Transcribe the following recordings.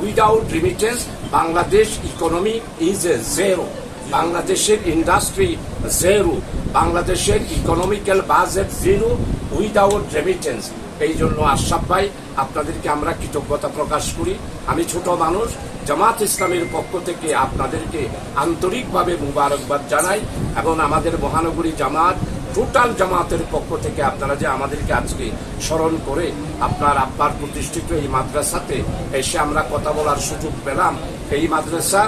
Without remittance Bangladesh economy is a zero. বাংলাদেশের industry zero, বাংলাদেশের economical budget zero without remittance. এই জন্য আশরাফ ভাই আপনাদেরকে আমরা কৃতজ্ঞতা প্রকাশ করি। আমি ছোট মানুষ, জামাত ইসলামের পক্ষ থেকে আপনাদেরকে আন্তরিকভাবে মুবারকবাদ জানাই এবং আমাদের মহানগরী জামাত টোটাল জামাতের পক্ষ থেকে আপনারা যে আমাদেরকে আজকে স্মরণ করে আপনার আব্বার প্রতিষ্ঠিত এই মাদ্রাসাতে এসে আমরা কথা বলার সুযোগ পেলাম। এই মাদ্রাসা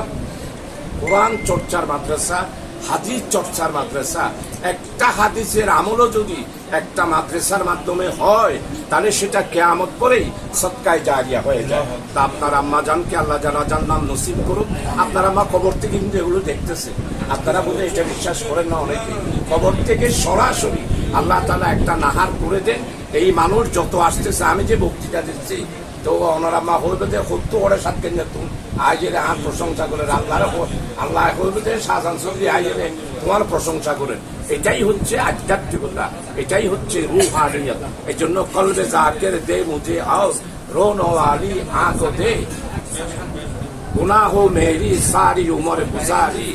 কোরআন চর্চার মাদ্রাসা, হাদিস চর্চার মাদ্রাসা। একটা হাদিসের আমলও যদি একটা মাদ্রাসার মাধ্যমে হয় তাহলে সেটা কিয়ামত পরেই সদকায়ে জারিয়া হয়ে যায়। তা আপনার আম্মা জানকে আল্লাহ জানার নাম নসিব করুক। আপনার আম্মা কবর থেকে কিন্তু এগুলো দেখতেছে, আপনারা বোধ এটা বিশ্বাস করেন না অনেকে। কবর থেকে সরাসরি আল্লাহ তাআলা একটা নাহার করে দেন। এই মানুষ যত আসতেছে, আমি যে বক্তৃতা দিচ্ছি তো ওনারা মা হইবে সত্য করে সাত কেন্দ্র তুমি আইজের আর প্রশংসা করেন আল্লাহ হইবে শাহজাহান চৌধুরী আইজের তোমার প্রশংসা করেন। এটাই হচ্ছে আধ্যাত্মিকতা, এটাই হচ্ছে রুহানিয়ত। এই জন্য কলবে জাকের দে মুঝে আও রোন আলী আঁখো দে গুনাহ মেরি সারি উমর গুজারি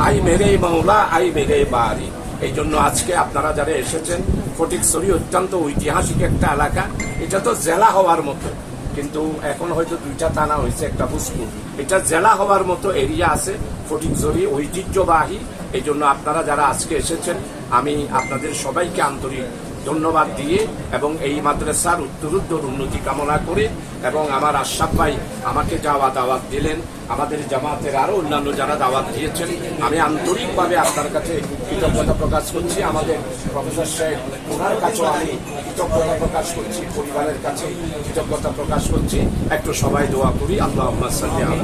আই মেরে মৌলা আই মেরে বাড়ি। এই জন্য আজকে আপনারা যারা এসেছেন, ফটিকছড়ি অত্যন্ত ঐতিহাসিক একটা এলাকা। এটা তো জেলা হওয়ার মতো, কিন্তু এখন হয়তো দুইটা থানা হয়েছে, একটা বুঝপুর। এটা জেলা হওয়ার মতো এরিয়া আছে। ফটিকছড়ি ঐতিহ্যবাহী। এই জন্য আপনারা যারা আজকে এসেছেন আমি আপনাদের সবাইকে আন্তরিক ধন্যবাদ দিয়ে এবং এই মাদ্রাসার উত্তরোত্তর উন্নতি কামনা করে এবং আমার আশরাফ ভাই আমাকে দাওয়াত দিলেন, আমাদের জামাতের আরো অন্যান্য যারা দাওয়াত দিয়েছেন, আমি আন্তরিকভাবে আপনার কাছে কৃতজ্ঞতা প্রকাশ করছি। আমাদের প্রফেসর সাহেব ওনার কাছেও আমি কৃতজ্ঞতা প্রকাশ করছি, পরিবারের কাছে কৃতজ্ঞতা প্রকাশ করছি। একটু সবাই দোয়া করি। আল্লাহুম্মা সাল্লি আলা